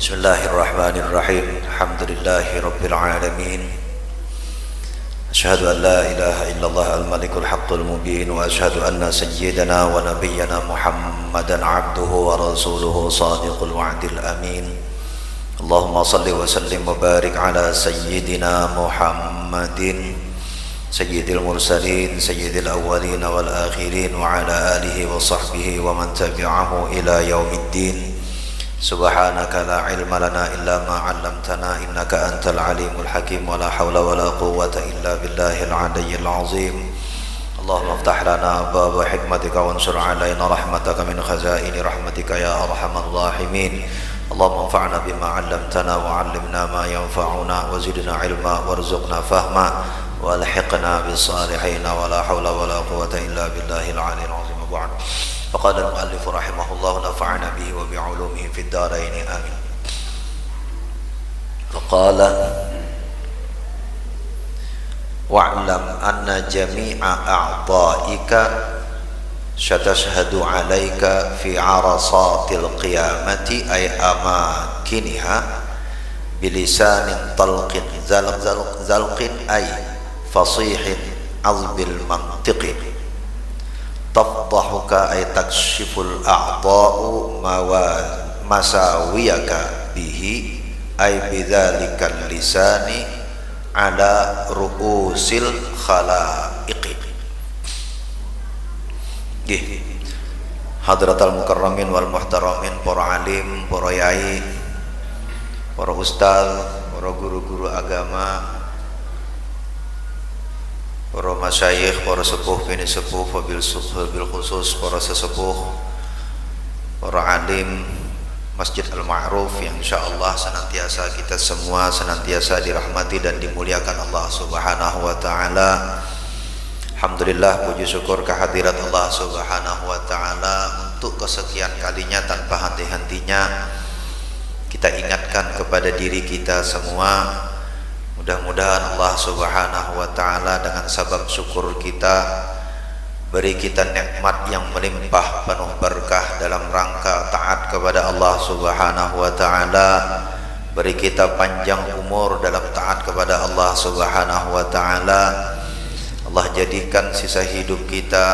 Bismillahirrahmanirrahim. Alhamdulillahi rabbil alamin. Asyhadu an la ilaha illallah al-malikul haqqul mubin wa asyhadu anna sayyidana wa nabiyyana Muhammadan abduhu wa rasuluhu sadiqul wa'dil amin. Allahumma salli wa sallim wa barik ala sayyidina Muhammadin sayyidil mursalin sayyidil awwalin wal akhirin wa ala alihi wa sahbihi wa man tabi'ahu ila yaumiddin. Subhanaka la ilma lana illa ma 'allamtana innaka antal alimul hakim wa la hawla wa la quwwata illa billahil aliyyil azim. Allahumma iftah lana abwaaba hikmatika wansur 'alaina rahmataka min khazaini rahmatika ya arhamar rahimin. Allahumma anfa'na bima 'allamtana wa 'allimna ma yanfa'una wa zidna 'ilma warzuqna fahma wa alhiqna bis salihin wa la hawla wa la quwwata illa billahil aliyyil azim. فقال المؤلف رحمه الله نفعنا به وبعلومه في الدارين آمين. فقال واعلم أن جميع أعضائك ستشهد عليك في عرصات القيامة أي أماكنها بلسان طلق زلق أي فصيح عذب المنطق tafdahuka ay takshiful a'dha'u masawiyaka bihi ay bidzalikal lisani ala ru'usil khalaiqi. Nggih, hadratal mukarramin wal muhtaramin, para alim, para yai, para ustaz, para guru-guru agama, para masyayikh, para sepuh, bini sepuh, wabil khusus para sesepuh, para alim Masjid Al-Ma'ruf yang insyaallah senantiasa kita semua senantiasa dirahmati dan dimuliakan Allah Subhanahu wa taala. Alhamdulillah, puji syukur kehadirat Allah Subhanahu wa taala untuk kesekian kalinya tanpa henti-hentinya kita ingatkan kepada diri kita semua. Mudah-mudahan Allah Subhanahu wa taala dengan sebab syukur kita beri kita nikmat yang melimpah penuh berkah dalam rangka taat kepada Allah Subhanahu wa taala. Beri kita panjang umur dalam taat kepada Allah Subhanahu wa taala. Allah jadikan sisa hidup kita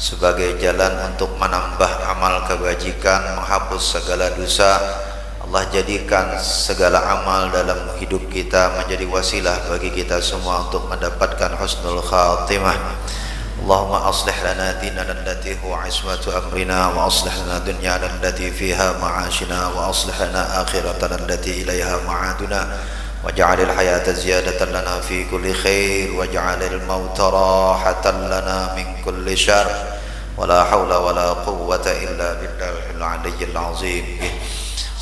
sebagai jalan untuk menambah amal kebajikan, menghapus segala dosa. Allah jadikan segala amal dalam hidup kita menjadi wasilah bagi kita semua untuk mendapatkan husnul khatimah. Allahumma aslih lana dinana allati huwa ismatu amrina wa aslih lana dunyana allati fiha ma'ashina wa aslih lana akhiratana allati ilaiha ma'aduna waj'alil hayata ziyadatan lana fi kulli khair waj'alil mauta rahatan lana min kulli syarr wa la hawla wa la quwwata illa billahil aliyyil azim.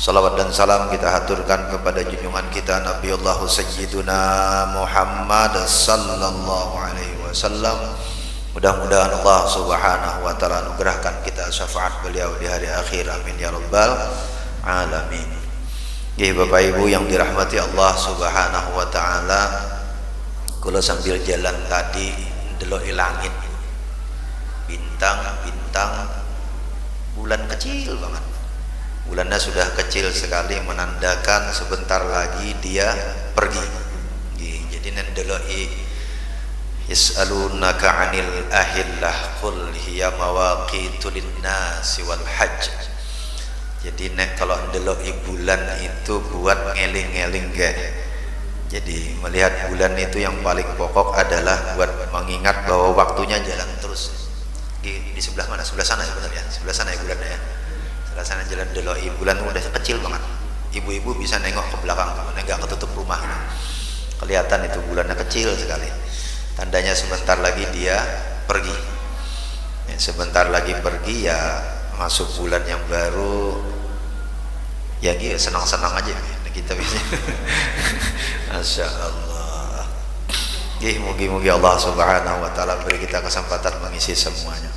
Salawat dan salam kita haturkan kepada junjungan kita Nabiullah Sayyiduna Muhammad sallallahu alaihi wasallam. Mudah-mudahan Allah Subhanahu wa taala anugerahkan kita syafaat beliau di hari akhir, amin ya rabbal alamin. Nggih Bapak Ibu yang dirahmati Allah Subhanahu wa taala, kula sambil jalan tadi ndeloki langit, bintang-bintang, bulan kecil banget. Bulannya sudah kecil sekali, menandakan sebentar lagi dia pergi. Jadi nendeloi yas'alunaka 'anil ahillah qul hiya mawaqitu lin-nasi wal hajj. Jadi nek kalau ndeloi bulan itu buat ngeling-ngeling ge. Jadi melihat bulan itu yang paling pokok adalah buat mengingat bahwa waktunya jalan terus. Di sebelah mana? Sebelah sana ya benar ya. Sebelah sana ya bulannya ya. Sana jalan deloi bulan udah kecil banget. Ibu-ibu bisa nengok ke belakang, nggak ketutup rumah. Kelihatan itu bulannya kecil sekali. Tandanya sebentar lagi dia pergi. Ya, sebentar lagi pergi ya masuk bulan yang baru. Ya gitu senang-senang aja kita bisa. Masya Allah. Mugi-mugi Allah Subhanahu wa taala beri kita kesempatan mengisi semuanya.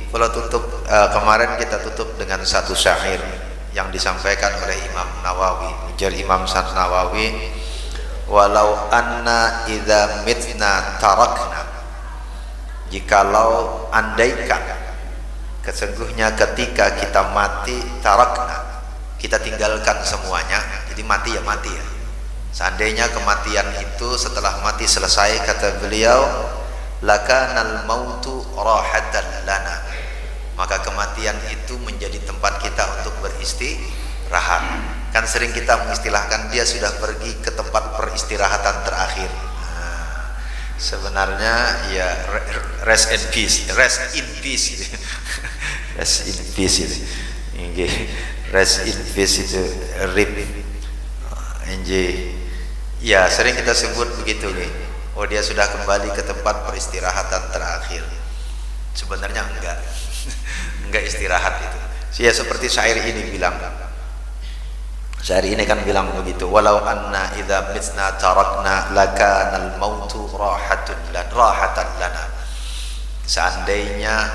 Kalau tutup kemarin kita tutup dengan satu syair yang disampaikan oleh Imam Nawawi. Ujar Imam Nawawi, walau anna idza mitna tarakna, jikalau andaikan, kesungguhnya ketika kita mati, tarakna, kita tinggalkan semuanya, jadi mati ya mati ya. Seandainya kematian itu setelah mati selesai, kata beliau, lakanal mautu rahatan lana, maka kematian itu menjadi tempat kita untuk beristirahat. Kan sering kita mengistilahkan dia sudah pergi ke tempat peristirahatan terakhir. Sebenarnya ya rest in peace, rest in peace gitu. Rest in peace itu. Rest in peace itu rip. Ya sering kita sebut begitu nih. Oh dia sudah kembali ke tempat peristirahatan terakhir. Sebenarnya enggak. Enggak istirahat itu. Ya seperti syair ini bilang. Syair ini kan bilang begitu, walau anna idza mitna tarakna lakanal mautu rahatan lana. Seandainya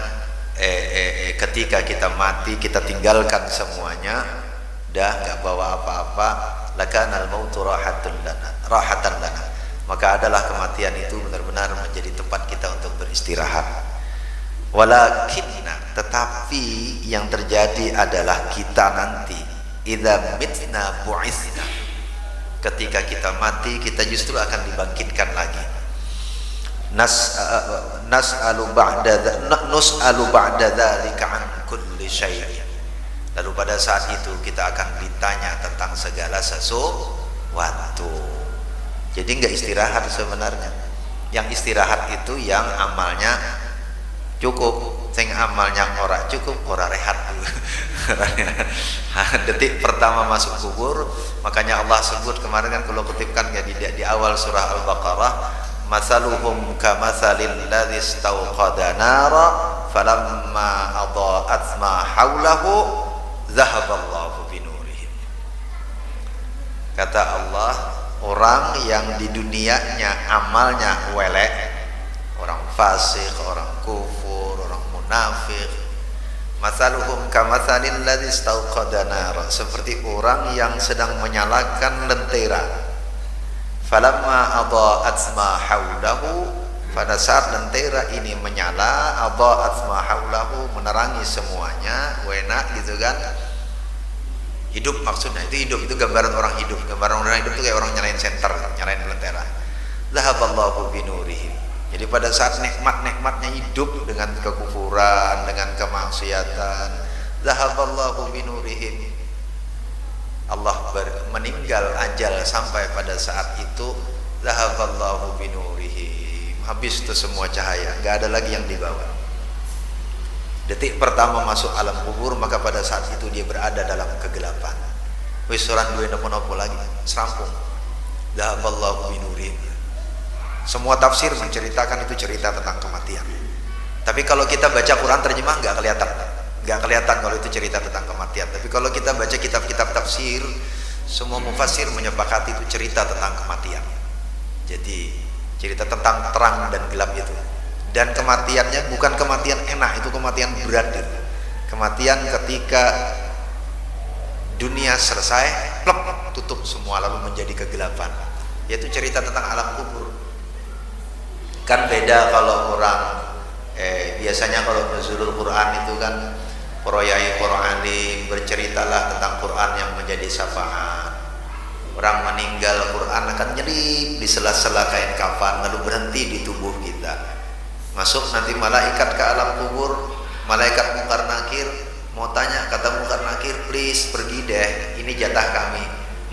ketika kita mati kita tinggalkan semuanya, dah enggak bawa apa-apa, lakanal mautu rahatan lana. Maka adalah kematian itu benar-benar menjadi tempat kita untuk beristirahat. Walakinna, tetapi yang terjadi adalah kita nanti idza mitna bu'itsna, ketika kita mati kita justru akan dibangkitkan lagi. Nus'alu ba'da dzalika an kulli syai'. Lalu pada saat itu kita akan ditanya tentang segala sesuatu. Jadi enggak istirahat sebenarnya. Yang istirahat itu yang amalnya cukup, sing amalnya ora cukup, ora rehat dulu. Detik pertama masuk kubur, makanya Allah sebut kemarin kan kalau kutipkan ya di awal surah Al-Baqarah, masaluhum kamatsalil ladzi istawqada nara falamma adaa'at ma haulahu dhahaballahu binurihim. Kata Allah, orang yang di dunianya amalnya welek, orang fasik, orang kufur, orang munafik, masaluhum kamatsalil ladzi istauqada nara, seperti orang yang sedang menyalakan lentera. Falamma adaa'at ma haulahu, pada saat lentera ini menyala, adaa'at ma haulahu, menerangi semuanya, enak gitu kan. Hidup maksudnya itu hidup, itu gambaran orang hidup. Gambaran orang hidup itu kayak orang nyalain senter, nyalain lentera. Dhahaballahu binurihim. Jadi pada saat nikmat-nikmatnya hidup dengan kekufuran, dengan kemaksiatan, dhahaballahu binurihim, Allah meninggal ajal sampai pada saat itu, dhahaballahu binurihim, habis itu semua cahaya, nggak ada lagi yang dibawa. Detik pertama masuk alam kubur, maka pada saat itu dia berada dalam kegelapan. Wis orang duwe nopo-nopo lagi, serampung. Dhahaballahu binurihim. Semua tafsir menceritakan itu cerita tentang kematian. Tapi kalau kita baca Quran terjemah nggak kelihatan kalau itu cerita tentang kematian. Tapi kalau kita baca kitab-kitab tafsir, semua mufassir menyepakati itu cerita tentang kematian. Jadi cerita tentang terang dan gelap itu. Dan kematiannya bukan kematian enak, itu kematian berat itu. Kematian ketika dunia selesai, plek, tutup semua lalu menjadi kegelapan. Yaitu cerita tentang alam kubur. Kan beda kalau orang biasanya kalau nuzulul Quran itu kan para yai, para alim berceritalah tentang Quran yang menjadi syafaat. Orang meninggal Quran akan nyelip di sela-sela kain kafan lalu berhenti di tubuh kita. Masuk nanti malaikat ke alam kubur, malaikat Munkar Nakir mau tanya, kata Munkar Nakir, please pergi deh, ini jatah kami.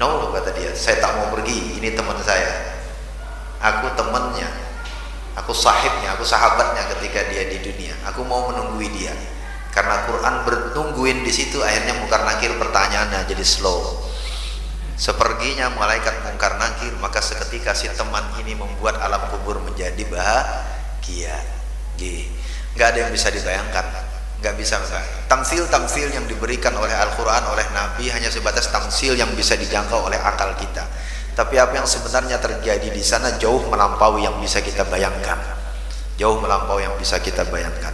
No, kata dia, saya tak mau pergi, ini teman saya, aku temannya, aku sahibnya, aku sahabatnya ketika dia di dunia, aku mau menunggui dia. Karena Quran bernungguin di situ, akhirnya Munkar Nakir pertanyaannya jadi slow. Seperginya malaikat Munkar Nakir, maka seketika si teman ini membuat alam kubur menjadi bahagia. Nggak ada yang bisa dibayangkan, nggak bisa. Tamsil yang diberikan oleh Al-Quran, oleh Nabi hanya sebatas tamsil yang bisa dijangkau oleh akal kita. Tapi apa yang sebenarnya terjadi di sana jauh melampaui yang bisa kita bayangkan, jauh melampaui yang bisa kita bayangkan.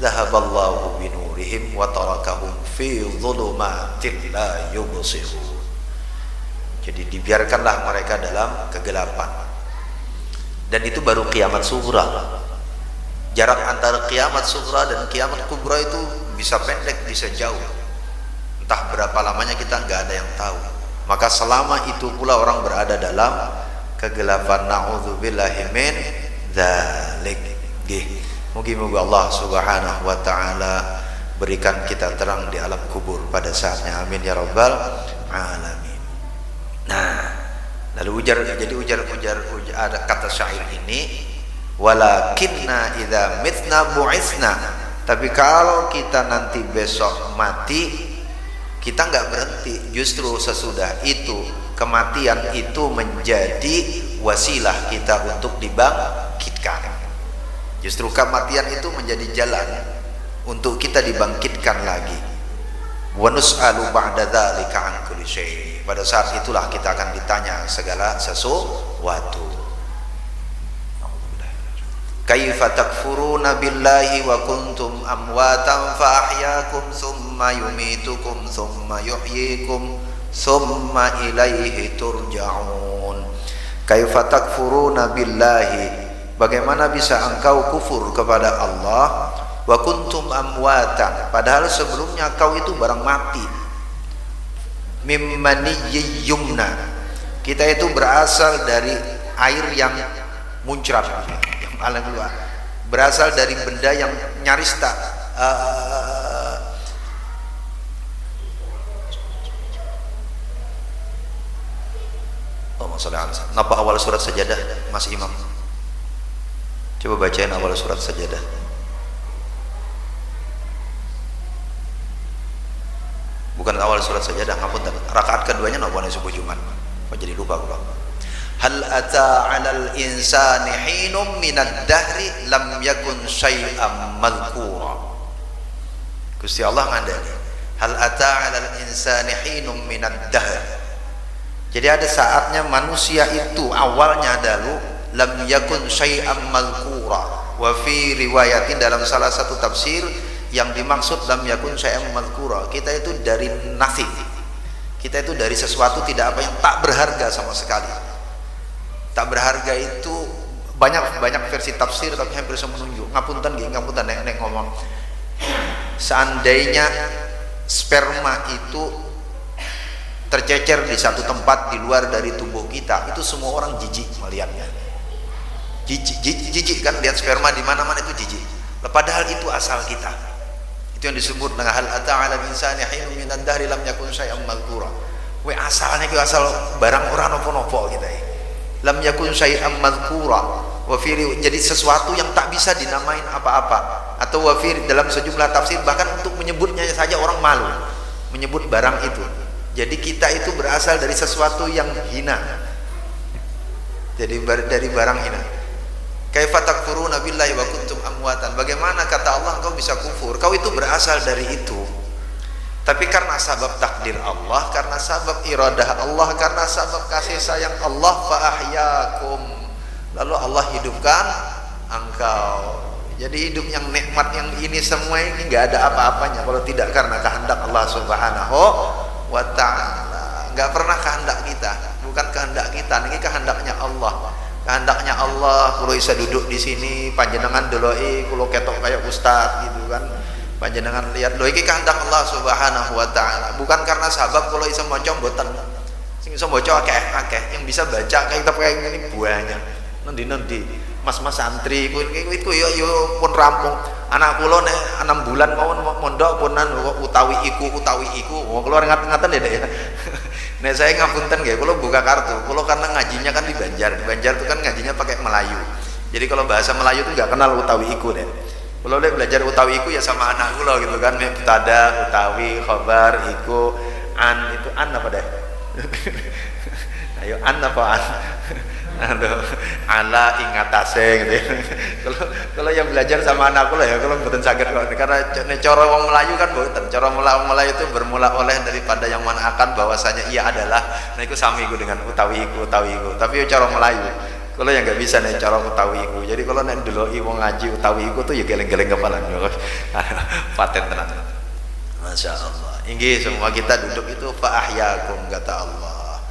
Dhahaballahu binurihim wa tarakahum fi dhulumatin la yubsirun. Jadi dibiarkanlah mereka dalam kegelapan. Dan itu baru kiamat sughra. Jarak antara kiamat sughra dan kiamat kubra itu bisa pendek, bisa jauh. entah berapa lamanya kita nggak ada yang tahu. Maka selama itu pula orang berada dalam kegelapan. Na'udzubillahi min dzalik. Moga-moga Allah Subhanahu wa taala berikan kita terang di alam kubur pada saatnya. Amin ya rabbal alamin. Nah, lalu ujar ada kata syair ini, walakinna idza mitna bu'itsna. Tapi kalau kita nanti besok mati, kita nggak berhenti. Justru sesudah itu, kematian itu menjadi wasilah kita untuk dibangkitkan. Justru kematian itu menjadi jalan untuk kita dibangkitkan lagi. Wa nus'alu ba'da dzalika an kulli syai'. Pada saat itulah kita akan ditanya segala sesuatu. Kaifa takfuruna billahi wa kuntum amwatan fa ahyaakum thumma yumitukum thumma yuhyikum thumma ilaihi turja'un. Kaifa takfuruna billahi, bagaimana bisa engkau kufur kepada Allah, wa kuntum amwatan, padahal sebelumnya kau itu barang mati. Mimmaniyyi yumna, kita itu berasal dari air yang muncrat, yang paling keluar, berasal dari benda yang nyaris tak Napa awal surat Sajadah, Mas Imam? Coba bacain awal surat Sajadah. Bukan awal surat Sajadah, ngapunten. Rakaat keduanya napa subuh Jumat? Kok jadi lupa gua. Hal ata 'alal insani hinum minad dahri lam yakun syai'am madhkura. Gusti Allah ngandani, hal ata 'alal insani hinum minad dahr. Jadi ada saatnya manusia itu awalnya dahulu lam yakun syai'am madhkura. Wa fi riwayatin, dalam salah satu tafsir yang dimaksud lam yakun syai'am madhkura, kita itu dari nothing. Kita itu dari sesuatu tidak apa, yang tak berharga sama sekali. Tak berharga itu banyak versi tafsir, tapi hampir semua menunjuk. Ngapunten nek ngomong. Seandainya sperma itu tercecer di satu tempat di luar dari tubuh kita, itu semua orang jijik melihatnya. Jijik kan, lihat sperma di mana-mana itu jijik. Padahal itu asal kita. Itu yang disebut dengan hal ata 'alal insani hinum minad dahri lam yakun syai'am madhkura. We asalnya itu asal barang ora nopo-nopo kita. Lam yakun syai'am madhkura. Wa fi, jadi sesuatu yang tak bisa dinamain apa-apa. Atau wa fi, dalam sejumlah tafsir bahkan untuk menyebutnya saja orang malu menyebut barang itu. Jadi kita itu berasal dari sesuatu yang hina. Jadi dari barang hina. Kaifa takfuruna billahi wa kuntum amwatan. Bagaimana kata Allah engkau bisa kufur? Kau itu berasal dari itu. Tapi karena sabab takdir Allah, karena sabab iradah Allah, karena sabab kasih sayang Allah, fa ahyakum, lalu Allah hidupkan engkau. Jadi hidup yang nikmat yang ini semua ini enggak ada apa-apanya kalau tidak karena kehendak Allah Subhanahu wa ta'ala. Enggak pernah kehendak kita, bukan kehendak kita, ini kehendaknya Allah. Kehendaknya Allah, kalau bisa duduk di sini panjenengan deloi kalau ketok kayak ustaz gitu kan. Panjenengan lihat lho iki kehendak Allah Subhanahu wa ta'ala. Bukan karena sabab kalau bisa maca mboten. Sing iso maca akeh-akeh, yang bisa baca kitab kayak gini banyak. Nendi-nendi mas-mas santri iku yo pun rampung. Anak kula nek 6 bulan mawon mondok punan utawi iku kula ngaten ya. Nek saya ngapunten nggih, kula buka kartu. Kula karena ngajinya kan di Banjar. Di Banjar itu kan ngajinya pakai Melayu. Jadi kalau bahasa Melayu itu enggak kenal utawi iku deh. Kula lek belajar utawi iku ya sama anak kula gitu kan, mubtada, utawi, khabar, iku, an, itu an apa deh? Ayo an apa an? Aduh, ala ingatase gitu ya. Kalau yang belajar sama anak kula ya kalau mboten saged kok, karena cara wong Melayu kan mboten. Cara wong Melayu itu bermula oleh daripada yang mana akan bahwasanya ia adalah, nah iku sami iku dengan utawi iku. Tapi cara Melayu kalau yang nggak bisa nih cara utawi iku. Jadi kalau nek ndeloki wong ngaji utawi iku tuh ya geleng-geleng kepala. Paten tenan. Masya Allah. Inggih, semua kita duduk itu fa ahyakum kata Allah.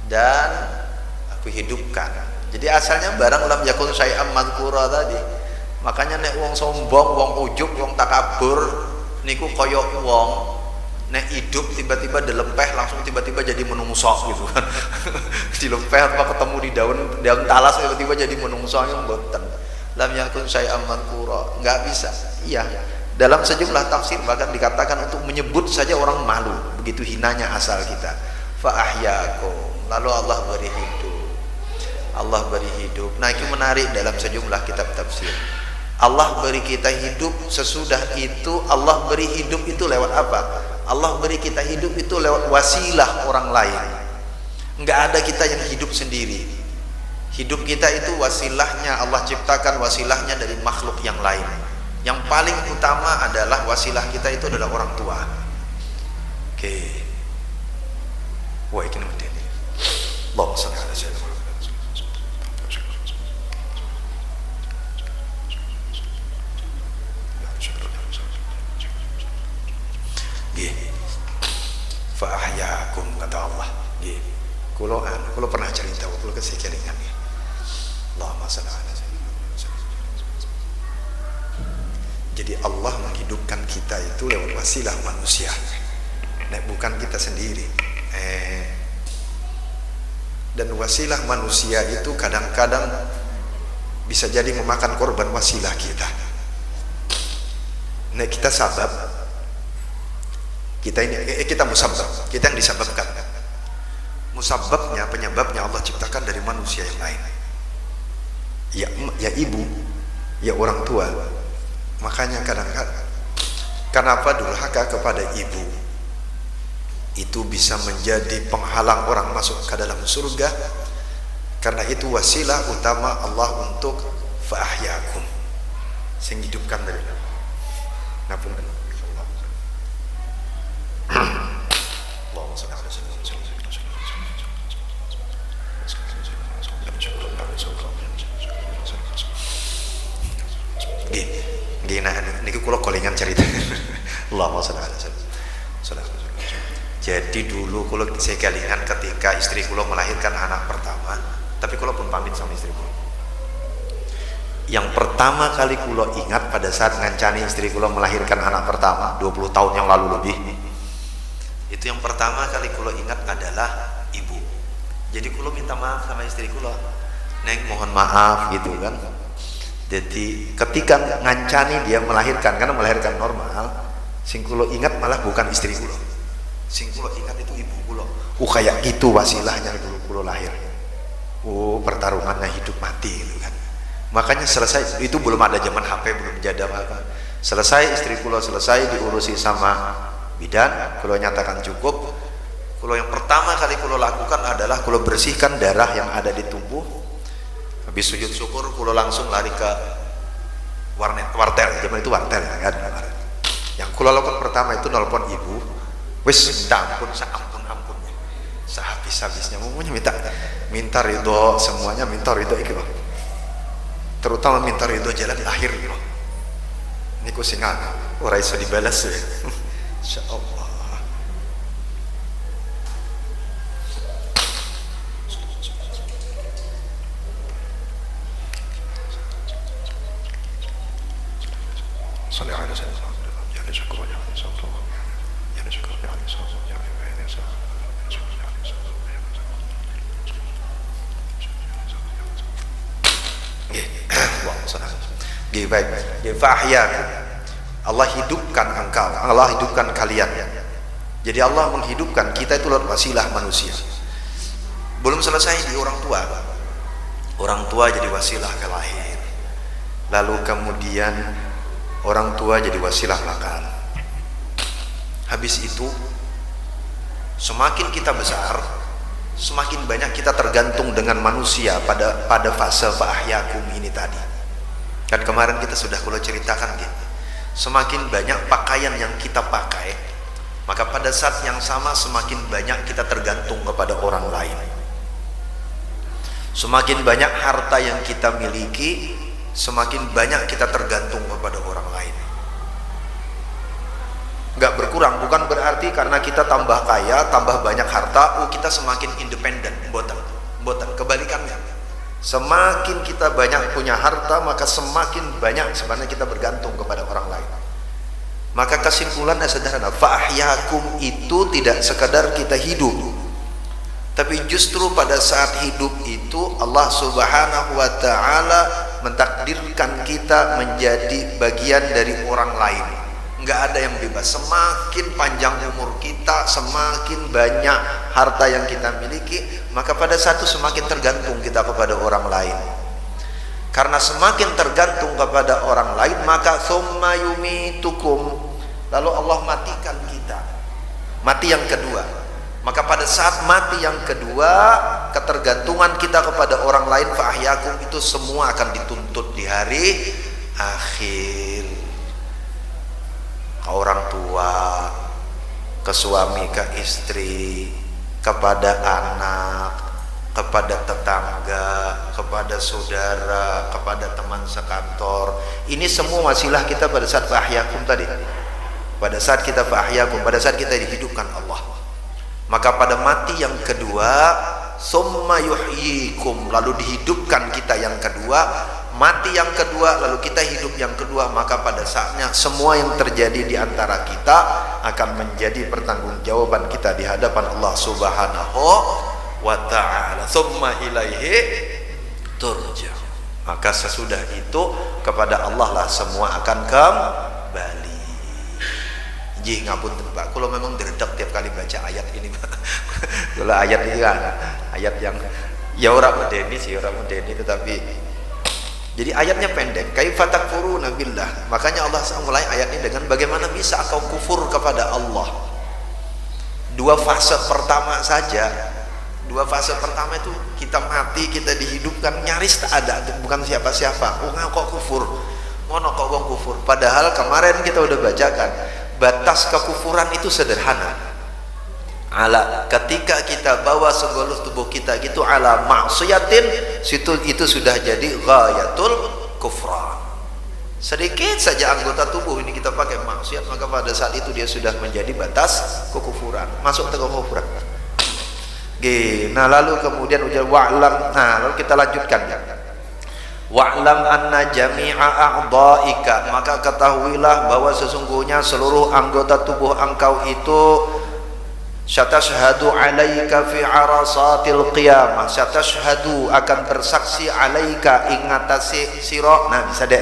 Dan aku hidupkan. Jadi asalnya barang lam yakun syai'am madhkura tadi. Makanya nek wong sombong, wong ujub, wong takabur niku kaya wong nek hidup tiba-tiba dilempeh langsung tiba-tiba jadi menungso gitu kan. Dilempeh apa ketemu di daun talas tiba-tiba jadi menungso yang mboten. Lam yakun syai'an mankura, enggak bisa. Iya, dalam sejumlah tafsir bahkan dikatakan untuk menyebut saja orang malu, begitu hinanya asal kita. Fa ahyakum, lalu Allah beri hidup. Allah beri hidup. Nah, itu menarik dalam sejumlah kitab tafsir. Allah beri kita hidup, sesudah itu Allah beri hidup itu lewat apa? Allah beri kita hidup itu lewat wasilah orang lain. Enggak ada kita yang hidup sendiri. Hidup kita itu wasilahnya Allah ciptakan, wasilahnya dari makhluk yang lain. Yang paling utama adalah wasilah kita itu adalah orang tua. Oke. Wah, ini penting. Allahumma shalli ala sayyidina Muhammad. Fa ahyakum kata Allah. Nggih. Kulo pernah cerita kulo kesikelingan nggih. Allahumma shalli ala sayyidina Muhammad. Jadi Allah menghidupkan kita itu lewat wasilah manusia. Nek bukan kita sendiri. Dan wasilah manusia itu kadang-kadang bisa jadi memakan korban wasilah kita. Nek kita sabab, kita musabab, kita yang disababkan. Musababnya, penyebabnya Allah ciptakan dari manusia yang lain. Ya ibu, ya orang tua. Makanya kadang-kadang kenapa durhaka kepada ibu itu bisa menjadi penghalang orang masuk ke dalam surga, karena itu wasilah utama Allah untuk fa'ahyakum, sing hidupkan dari ngapun Allahumma shalli ala sayyidina Muhammad. Niki kula kolingan cerita. Allahumma shalli ala sayyidina. Jadi dulu kula saya kelingan ketika istri kula melahirkan anak pertama, tapi kula pun pamit sama istri kula. Yang pertama kali kula ingat pada saat ngancani istri kula melahirkan anak pertama 20 tahun yang lalu lebih, itu yang pertama kali kula ingat adalah ibu. Jadi kula minta maaf sama istri kula, Neng mohon maaf gitu kan. Jadi ketika ngancani dia melahirkan, karena melahirkan normal, sing kula ingat malah bukan istri kula, sing kula ingat itu ibu kula. Kayak gitu wasilahnya dulu kula lahir. Pertarungannya hidup mati gitu kan. Makanya selesai itu belum ada zaman HP, belum ada apa. Selesai istri kula selesai diurusi sama bidan, kula nyatakan cukup. Kula yang pertama kali kula lakukan adalah kula bersihkan darah yang ada di tubuh. Habis sujud syukur kula langsung lari ke wartel, zaman itu wartel kan. Yang kula lakukan pertama itu nelpon ibu. Wis ampun, ampun sehabis-habisnya minta ridho, semuanya minta ridho iki loh. Terutama minta ridho jalan lahir loh. Niku sing ora iso dibalas ya. Insyaallah. Sallallahu alaihi wasallam. Baik, fa'ahyakum, Allah hidupkan engkau, Allah hidupkan kalian. Jadi Allah menghidupkan kita itu lewat wasilah manusia. Belum selesai di orang tua. Orang tua jadi wasilah ke lahir. Lalu kemudian orang tua jadi wasilah makan. Habis itu semakin kita besar, semakin banyak kita tergantung dengan manusia pada fase fa'ahyakum ini tadi. Kan kemarin kita sudah kula ceritakan gitu. Semakin banyak pakaian yang kita pakai, maka pada saat yang sama semakin banyak kita tergantung kepada orang lain. Semakin banyak harta yang kita miliki, semakin banyak kita tergantung kepada orang lain. Enggak berkurang, bukan berarti karena kita tambah kaya, tambah banyak harta, kita semakin independen. Mboten, kebalikannya. Semakin kita banyak punya harta, maka semakin banyak sebenarnya kita bergantung kepada orang lain. Maka kesimpulannya sederhana, fa'ahyakum itu tidak sekadar kita hidup, tapi justru pada saat hidup itu Allah Subhanahu wa ta'ala mentakdirkan kita menjadi bagian dari orang lain. Nggak ada yang bebas. Semakin panjang umur kita, semakin banyak harta yang kita miliki, maka pada saat itu semakin tergantung kita kepada orang lain. Karena semakin tergantung kepada orang lain, maka summa yumitukum, lalu Allah matikan kita, mati yang kedua. Maka pada saat mati yang kedua, ketergantungan kita kepada orang lain, fa'ahyakum, itu semua akan dituntut di hari akhir. Ke orang tua, ke suami, ke istri, kepada anak, kepada tetangga, kepada saudara, kepada teman sekantor. Ini semua wasilah kita pada saat fa'ahyakum tadi. Pada saat kita fa'ahyakum, pada saat kita dihidupkan Allah. Maka pada mati yang kedua, summa yuhyikum, lalu dihidupkan kita yang kedua, mati yang kedua, lalu kita hidup yang kedua. Maka pada saatnya semua yang terjadi di antara kita akan menjadi pertanggungjawaban kita di hadapan Allah Subhanahu wa ta'ala. Summa ilaihi turja. Maka sesudah itu kepada Allah lah semua akan kembali. Jih ngapunten Pak, kalau memang diredek tiap kali baca ayat ini kalau ayat ini kan ayat yang ya orang medeni sih, orang medeni, tetapi jadi ayatnya pendek. Kaifa takfuruna billah. Makanya Allah mulai ayat ini dengan bagaimana bisa kau kufur kepada Allah. Dua fase pertama saja. Dua fase pertama itu kita mati, kita dihidupkan, nyaris tak ada, bukan siapa-siapa. Oh kok kufur, ngono kok wong kufur. Padahal kemarin kita udah bacakan batas kekufuran itu sederhana. Ala, ketika kita bawa seluruh tubuh kita gitu ala maksiatin, itu sudah jadi ghayatul kufran. Sedikit saja anggota tubuh ini kita pakai maksiat, maka pada saat itu dia sudah menjadi batas kekufuran, masuk ke kekufuran. Nah lalu kemudian ujar wa'lam. Nah lalu kita lanjutkan ya. Wa'lam anna jami'a a'dha'ika, maka ketahuilah bahwa sesungguhnya seluruh anggota tubuh engkau itu syatashhadu alaika fi arasatil qiyamah, syatashhadu akan bersaksi alaika, ingatasi sira. Nah bisa deh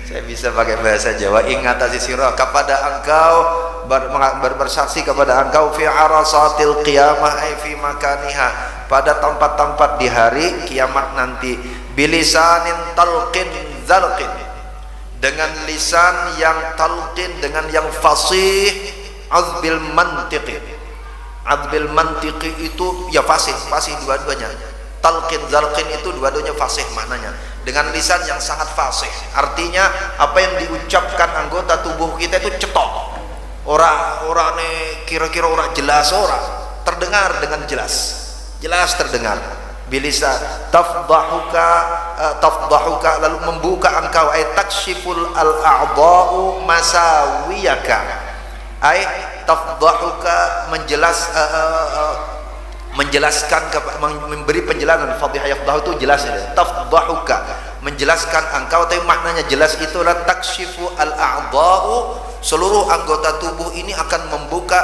saya bisa pakai bahasa Jawa, ingatasi sira kepada engkau, bersaksi kepada engkau fi arasatil qiyamah, ay fi makaniha, pada tempat-tempat di hari kiamat nanti, bilisanin talqin zalqin, dengan lisan yang talqin, dengan yang fasih, azbil mantiqi. Azbil mantiqi itu ya fasih dua-duanya. Talqin zalqin itu dua-duanya fasih maknanya, dengan lisan yang sangat fasih. Artinya apa yang diucapkan anggota tubuh kita itu cetok. Orang nih kira-kira orang jelas, orang terdengar dengan jelas terdengar. Bilisa tafdahuka, lalu membuka engkau, ay takshiful al-a'dha'u masawiyaka, ay tafdahuka, menjelaskan, memberi penjelasan. Fadhihah yafdahu itu jelas ya. Tafdahuka, menjelaskan engkau, tapi maknanya jelas itu adalah takshifu al-a'dha'u, seluruh anggota tubuh ini akan membuka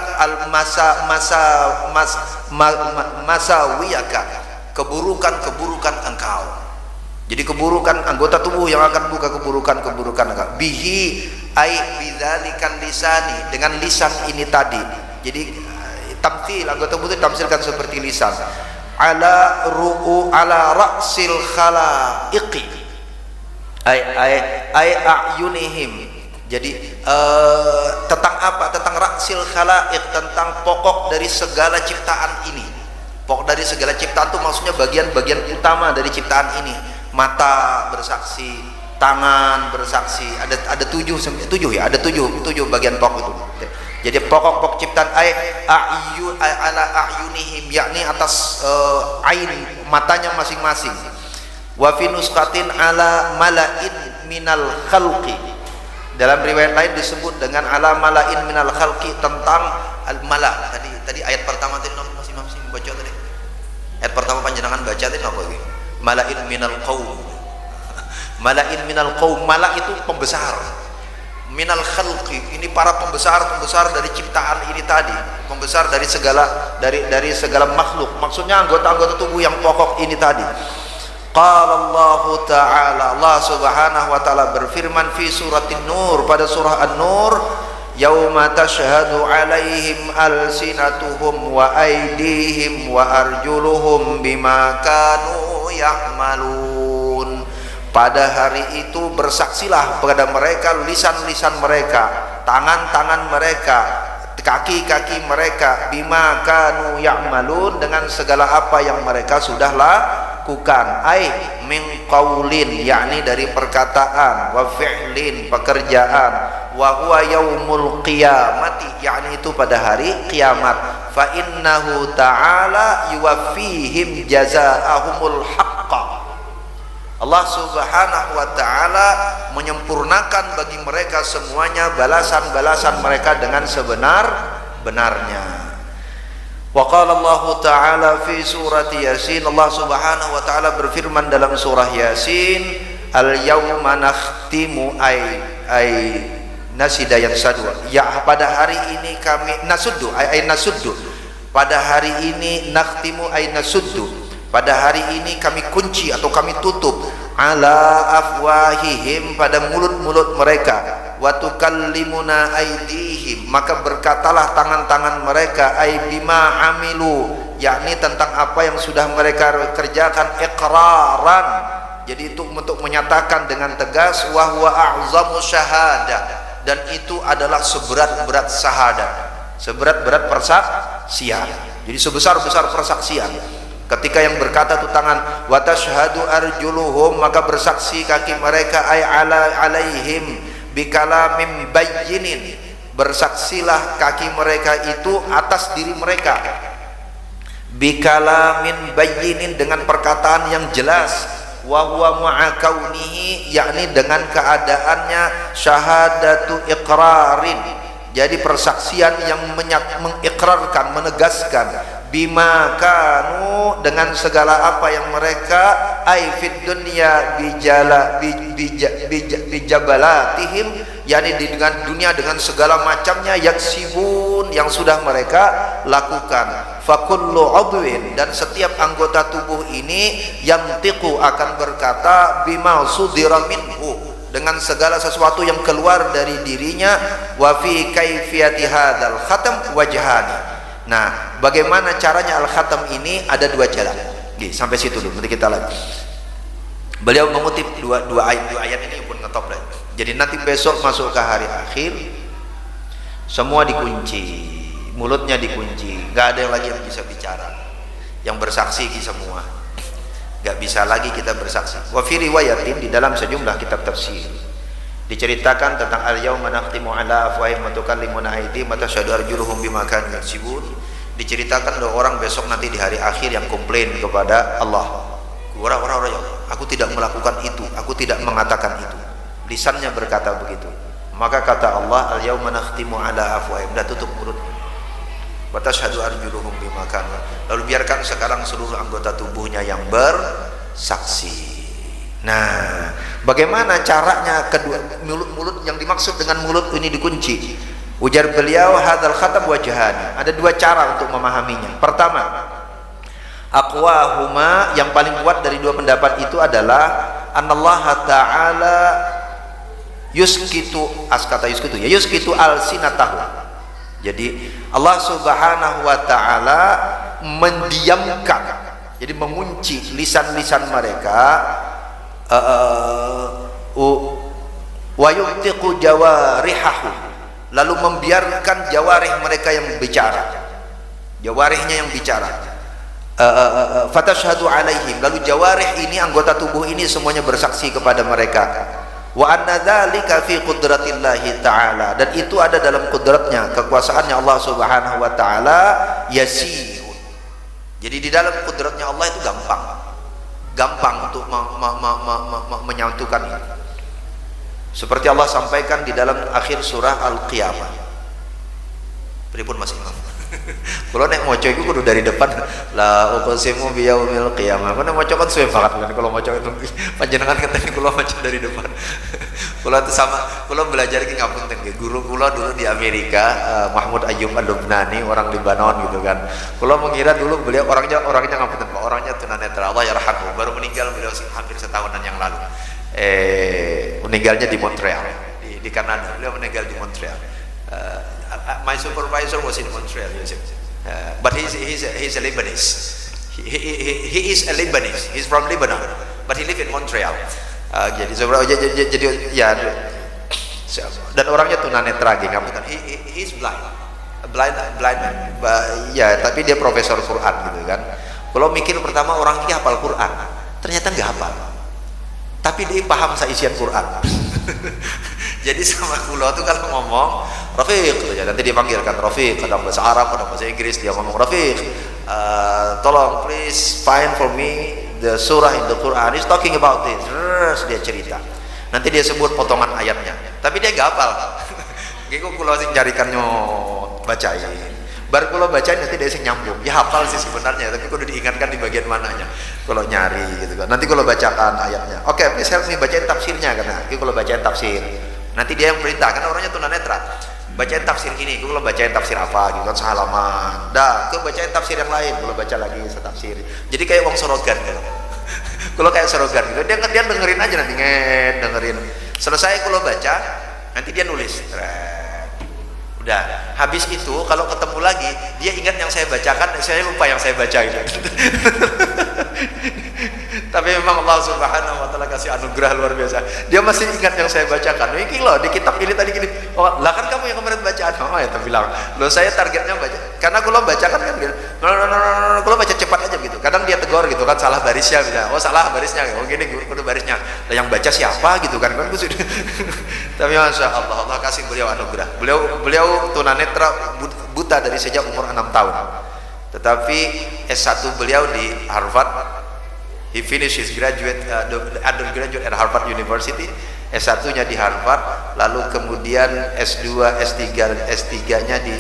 masawiyaka, keburukan engkau. Jadi keburukan anggota tubuh yang akan buka keburukan engkau. Bihi ai bidzalikan lisani, dengan lisan ini tadi. Jadi tamtsil, anggota tubuh itu tamsilkan seperti lisan. Ala ra'sil khalaiqi, ay a'yunihim. Jadi tentang apa? Tentang ra'sil khalaiq, tentang pokok dari segala ciptaan ini. Pokok dari segala ciptaan itu maksudnya bagian-bagian utama dari ciptaan ini. Mata bersaksi, tangan bersaksi, ada tujuh ya, ada tujuh bagian pokok itu. Jadi pokok-pokok ciptaan ala a'yunihim, yakni atas ain, matanya masing-masing. Wa fi nusqatin ala mala'in minal khalqi, dalam riwayat lain disebut dengan ala mala'in minal khalqi, tentang al-mala. Tadi ayat pertama tadi masih baca tadi. Ayat pertama panjenengan baca tadi apa iki? Mala'in minal qaum. Mala'in minal qaum, mala itu pembesar. minal khalqi, ini para pembesar dari ciptaan ini tadi, pembesar dari segala makhluk, maksudnya anggota-anggota tubuh yang pokok ini tadi. Qala Allah Ta'ala, Allah Subhanahu wa Ta'ala berfirman fi suratin Nur, pada surah An-Nur, yauma tashhadu alaihim alsinatuhum wa aydihim wa arjuluhum bima kanu ya'malun. Pada hari itu bersaksilah pada mereka lisan-lisan mereka, tangan-tangan mereka, kaki-kaki mereka, bima kanu ya'malun, dengan segala apa yang mereka sudah lakukan. Ai min qaulin, yakni dari perkataan, wa fi'lin, pekerjaan, wa huwa yaumul qiyamati, yakni itu pada hari kiamat. Fa innahu ta'ala yuwaffihim jazaa'ahumul haqqa. Allah Subhanahu wa Ta'ala menyempurnakan bagi mereka semuanya balasan-balasan mereka dengan sebenar-benarnya. Wa qala Allah Ta'ala fi surati Yasin, Allah Subhanahu wa Ta'ala berfirman dalam surah Yasin, al yauma nakhtimu ay nasida yang sadwa, ya pada hari ini kami nasuddu ay nasuddu, pada hari ini nakhtimu ay nasuddu, pada hari ini kami kunci atau kami tutup, ala afwahihim, pada mulut-mulut mereka, wa tukallimuna aydihim, maka berkatalah tangan-tangan mereka, ay bima amilu, yakni tentang apa yang sudah mereka kerjakan, iqraran, jadi itu untuk menyatakan dengan tegas, wa huwa a'zamu syahadah, dan itu adalah seberat-berat syahadat, seberat-berat persaksian, jadi sebesar-besar persaksian. Ketika yang berkata itu tangan, wa tashhadu arjuluhum, maka bersaksi kaki mereka, ay alaihim bikalamin bayyinin, bersaksilah kaki mereka itu atas diri mereka, bikalamin bayyinin, dengan perkataan yang jelas, wa huwa ma'a kaunihi, yakni dengan keadaannya syahadatu iqrarin, jadi persaksian yang mengikrarkan, menegaskan, bima kanu, dengan segala apa yang mereka, ay fid dunya bijabalatihim, yakni dengan dunia dengan segala macamnya, yaksibun, yang sudah mereka lakukan. Fakullu udwin, dan setiap anggota tubuh ini, yantiqu, akan berkata, bima sudira minhu, dengan segala sesuatu yang keluar dari dirinya. Wa fi kaifiyati hadzal khatam wajhani. Nah, bagaimana caranya al-khatam ini? Ada dua jalan. Oke, sampai situ dulu, nanti kita lagi. Beliau mengutip dua ayat ini pun ngetop lah. Jadi nanti besok masuk ke hari akhir, semua dikunci, mulutnya dikunci, nggak ada yang lagi yang bisa bicara, yang bersaksi semua, nggak bisa lagi kita bersaksi. Wa fi riwayatin, di dalam sejumlah kitab tafsir diceritakan tentang al-yauma nakhtimu ala afwahihim wa tukallimuna aydihim wa tashhadu arjuluhum bima kanu yaksibun. Diceritakan bahwa orang besok nanti di hari akhir yang komplain kepada Allah, orang-orang, aku tidak melakukan itu, aku tidak mengatakan itu, lisannya berkata begitu. Maka kata Allah, al-yauma nakhtimu ala afwahihim, dah tutup mulutnya, wa tashhadu arjuluhum bima kanu, lalu biarkan sekarang seluruh anggota tubuhnya yang bersaksi. Nah, bagaimana caranya kedua mulut yang dimaksud dengan mulut ini dikunci? Ujar beliau, hadzal khatam wajhani, ada dua cara untuk memahaminya. Pertama, aqwahuma, yang paling kuat dari dua pendapat itu adalah anallaha ta'ala yuskitu alsinatahu. Jadi Allah Subhanahu wa Ta'ala mendiamkan, jadi mengunci lisan-lisan mereka, wa yumtiqu jawarihahu, lalu membiarkan jawarih mereka yang bicara, jawarihnya yang bicara, fatashhadu alaihim, lalu jawarih ini, anggota tubuh ini semuanya bersaksi kepada mereka. Wa anna dzalika fi qudratillahi ta'ala, dan itu ada dalam kudratnya, kekuasaannya Allah Subhanahu wa Ta'ala, yasir. Jadi di dalam kudratnya Allah itu gampang untuk menyatukan ini. Seperti Allah sampaikan di dalam akhir surah Al-Qiyamah. Pripun Mas Imam? Kalau nek moco iku kudu dari depan, la uqsimu biyaumil qiyamah. Kalau moco kan suwe banget kan, kalau moco itu panjenengan katanya kalau moco dari depan. Kula itu sama, kula belajar ki ngapunten nggih. Guru kula dulu di Amerika, Mahmud Ayyub Al-Lubnani, orang Lebanon gitu kan. Kula mengira dulu beliau orangnya ngapunten Pak, orangnya tunanetra. Allah yarhamhu. Baru meninggal beliau hampir setahunan yang lalu. Meninggalnya di Montreal, di Kanada. Beliau meninggal di Montreal. My supervisor was in Montreal, but he's a Lebanese. He is a Lebanese. He's from Lebanon, but he live in Montreal. Jadi ya, dan orangnya tunanetra gitu, ngapunten. He's blind ya, tapi dia profesor Quran gitu kan. Kalau mikir pertama orang ini hafal Quran, ternyata nggak hafal, tapi dia paham seisian Quran. Jadi sama kula tuh kalau ngomong Rafiq, nanti dia panggilkan Rafiq, kadang bahasa Arab, kadang bahasa Inggris, dia ngomong Rafiq, tolong please find for me the surah in the Quran is talking about this. Terus dia cerita, nanti dia sebut potongan ayatnya, tapi dia gak hafal. Gitu kula sing carikannya bacain, baru kula bacain nanti dia sing nyambung. Ya hafal sih sebenarnya, tapi kudu diingatkan di bagian mananya. Kalau nyari gitu kan, nanti kalau bacakan ayatnya, oke, please help me bacain tafsirnya, karena kalau bacain tafsir, nanti dia yang perintah, karena orangnya tunanetra. Bacain tafsir ini, kalau bacain tafsir apa gitu kan sehalaman, dah, kalau bacain tafsir yang lain, kalau baca lagi setafsir. Jadi kayak wong sorogan gitu. Kalau kayak sorogan gitu, dia dengerin aja nanti, dengerin. Selesai kalau baca, nanti dia nulis. Udah, habis itu kalau ketemu lagi, dia ingat yang saya bacakan, saya lupa yang saya baca gitu. Tapi memang Allah Subhanahu wa taala kasih anugerah luar biasa. Dia masih ingat yang saya bacakan. Ini loh di kitab ini tadi gini. Oh, lah kan kamu yang kemarin bacaan. Oh ya, tapi bilang, "Loh saya targetnya baca." Karena kalau bacakan kan gitu. Kalau baca cepat aja gitu. Kadang dia tegur gitu kan, salah barisnya bisa. Oh, salah barisnya. Oh, gini kudu barisnya. Lah yang baca siapa gitu kan? Kan sudah. Tapi Masya Allah, Allah kasih beliau anugerah. Beliau tunanetra, buta dari sejak umur 6 tahun. Tetapi S1 beliau di Harvard. He finished his undergraduate at Harvard University, S1-nya di Harvard, lalu kemudian S2, S3-nya di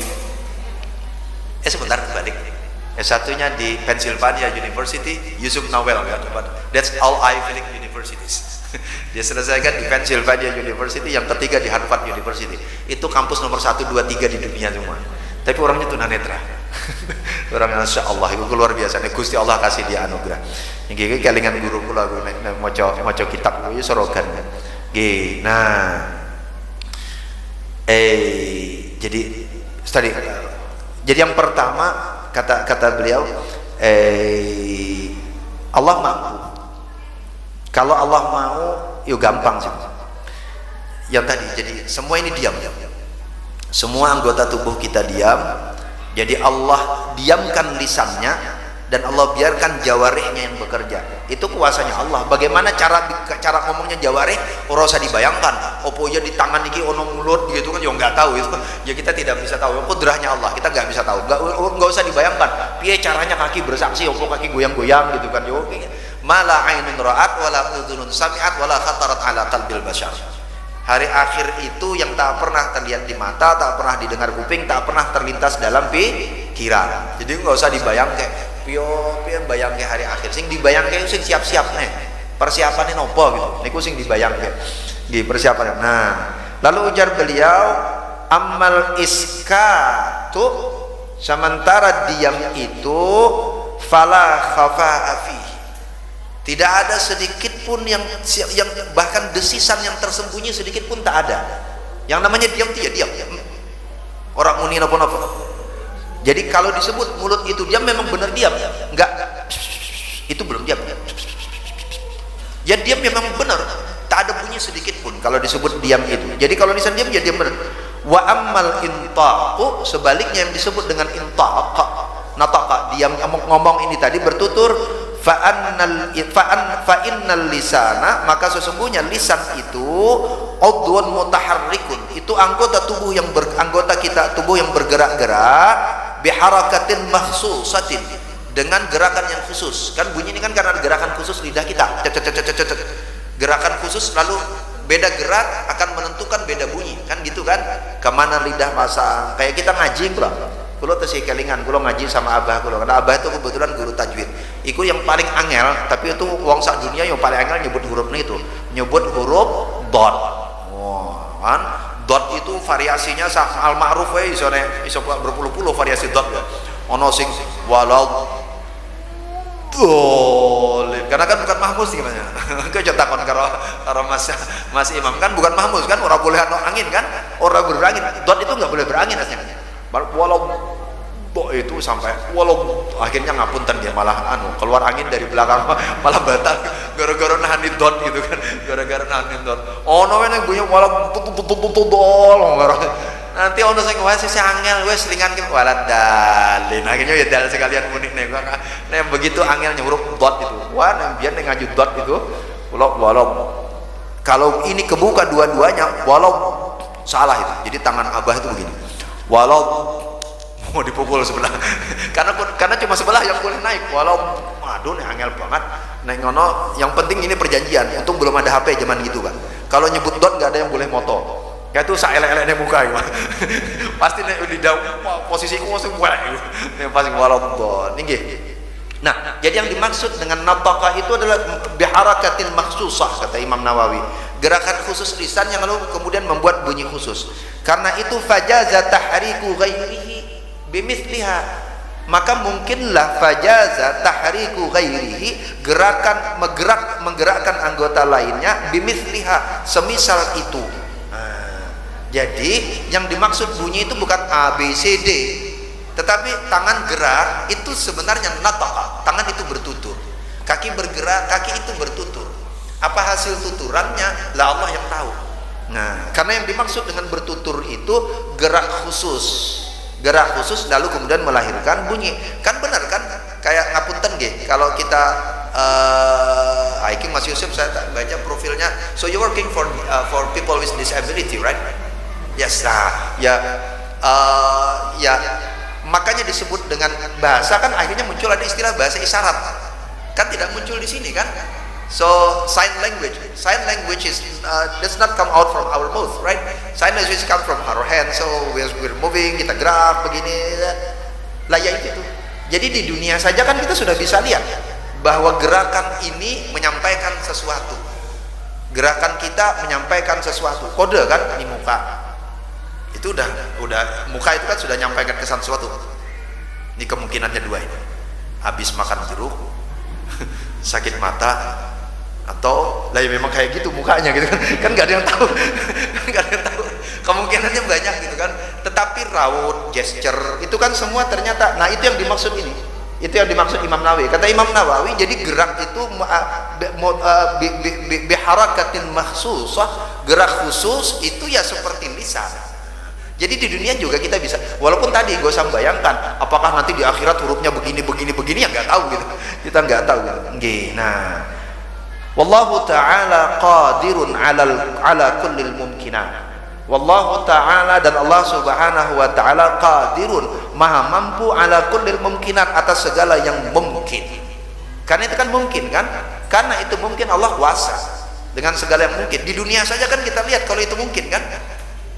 sebentar kebalik. S1-nya di Pennsylvania University, Yusuf Nawel, that's all Ivy League universities. Dia selesaikan di Pennsylvania University, yang ketiga di Harvard University. Itu kampus nomor 1, 2, 3 di dunia semua. Tapi orangnya tunanetra. Orangnya Insya Allah itu luar biasa. Gusti Allah kasih dia anugerah. Yang kelingan guru kula maca kitab itu sorogan. Nah, jadi yang pertama kata beliau, Allah mampu. Kalau Allah mau, yuk gampang sih. Yang tadi, jadi semua ini diam. Semua anggota tubuh kita diam. Jadi Allah diamkan lisannya dan Allah biarkan jawarihnya yang bekerja. Itu kuasanya Allah. Bagaimana cara ngomongnya jawarih? Ora usah dibayangkan. Opo ya di tangan iki ono mulut gitu kan, ya nggak tahu itu. Ya kita tidak bisa tahu. Kudrahnya Allah kita nggak bisa tahu. Nggak usah dibayangkan. Piye caranya kaki bersaksi, opo kaki goyang-goyang gitu kan? Yo, mala ainun ra'at wala udhunun sami'at wala khatarat ala qalbil bashar. Hari akhir itu yang tak pernah terlihat di mata, tak pernah didengar kuping, tak pernah terlintas dalam pikiran. Jadi nggak usah dibayang kayak piye bayang ke hari akhir. Sing dibayang kayak sing siap-siap nih. Persiapannya nopo gitu. Niku sing dibayang kayak di persiapan. Nah, lalu ujar beliau, amal iskatu, sementara diam itu fala khafa'a fi. Tidak ada sedikit pun yang bahkan desisan yang tersembunyi sedikit pun tak ada. Yang namanya diam itu ya diam. Orang muni napa-napa. Jadi kalau disebut mulut itu diam, memang benar diam. Enggak, itu belum diam. Ya diam memang benar. Tak ada bunyi sedikit pun kalau disebut diam itu. Jadi kalau lisan diam ya diam benar. Wa ammal intaqu, sebaliknya yang disebut dengan intaq, nataqa, diam ngomong ini tadi bertutur. Fa innal lisana, maka sesungguhnya lisan itu udhun mutaharrikun, itu anggota tubuh yang bergerak-gerak biharakatin mahsusatin, dengan gerakan yang khusus. Kan bunyi ini kan karena gerakan khusus lidah kita, gerakan khusus, lalu beda gerak akan menentukan beda bunyi, kan gitu kan, kemana lidah pasang. Kayak kita ngaji bro, kulo tesih kelingan, kulo ngaji sama abah kulo, karena abah itu kebetulan guru tajwid. Iku yang paling angel, tapi itu wong sak dunia yang paling angel nyebut hurufnya itu, nyebut huruf dot. kan dot itu variasinya al ma'ruf wae iso berpuluh-puluh variasi dot ya. Ono sing walau boleh karena kan bukan mahmus gimana kau takon karo mas imam kan bukan mahmus kan orang boleh angin kan orang berangin dot itu nggak boleh berangin aslinya walau itu sampai walau akhirnya ngapunten dia malah keluar angin dari belakang malah batal gara-gara nahan dot gitu kan gara-gara nahan dot ono yang bunyi walau dol nanti ono sing wae sing angel wis selingan ki walad dalin akhirnya ya dal sekalian munik nek begitu angelnya huruf dot itu wah nang biyen nek ngaju dot itu walau kalau ini kebuka dua-duanya walau salah itu jadi tangan abah itu begini walau mau dipukul sebelah karena cuma sebelah yang boleh naik walau aduh nih angel banget nek ngono yang penting ini perjanjian untung belum ada HP zaman gitu kan kalau nyebut dot nggak ada yang boleh moto ya itu saelek-eleknya muka ya. Pasti nek lidah posisiku mesti buat nek pasti walau dot nggih. Nah, jadi yang dimaksud dengan nataqa itu adalah biharakatil makhsusah kata Imam Nawawi. Gerakan khusus lisan yang lalu kemudian membuat bunyi khusus. Karena itu fajaza tahriku ghairihi bimithliha. Maka mungkinlah fajaza tahriku ghairihi menggerakkan anggota lainnya bimithliha semisal itu. Jadi yang dimaksud bunyi itu bukan A, B, C, D, tetapi tangan gerak itu sebenarnya nataqa, tangan itu bertutur, kaki bergerak, kaki itu bertutur. Apa hasil tuturannya? Lah Allah yang tahu. Nah, karena yang dimaksud dengan bertutur itu gerak khusus lalu kemudian melahirkan bunyi. Kan benar kan? Kayak ngapunten nggih, kalau kita Aiking Mas Yusuf saya baca profilnya. So you working for people with disability, right? Yes, nah, ya makanya disebut dengan bahasa kan akhirnya muncul ada istilah bahasa isyarat kan tidak muncul di sini kan so sign language is does not come out from our mouth right sign language come from our hand so we're moving kita gerak begini lah ya itu jadi di dunia saja kan kita sudah bisa lihat bahwa gerakan ini menyampaikan sesuatu gerakan kita menyampaikan sesuatu kode kan di muka itu udah muka itu kan sudah nyampaikan kesan sesuatu ini kemungkinannya dua ini habis makan jeruk sakit mata atau lah ya memang kayak gitu mukanya gitu kan nggak ada yang tahu nggak ada yang tahu kemungkinannya banyak gitu kan tetapi raut gesture itu kan semua ternyata nah itu yang dimaksud ini itu yang dimaksud Imam Nawawi kata Imam Nawawi jadi gerak itu biharakatin makhsusah gerak khusus itu ya seperti lisan. Jadi di dunia juga kita bisa, walaupun tadi gue usah bayangkan, apakah nanti di akhirat hurufnya begini ya nggak tahu gitu, kita nggak tahu. Gitu. Nah, wallahu taala qadirun ala kullil mumkinat. Wallahu taala dan Allah subhanahu wa taala qadirun maha mampu ala kullil mumkinat atas segala yang mungkin. Karena itu kan mungkin kan? Karena itu mungkin Allah kuasa dengan segala yang mungkin. Di dunia saja kan kita lihat kalau itu mungkin kan?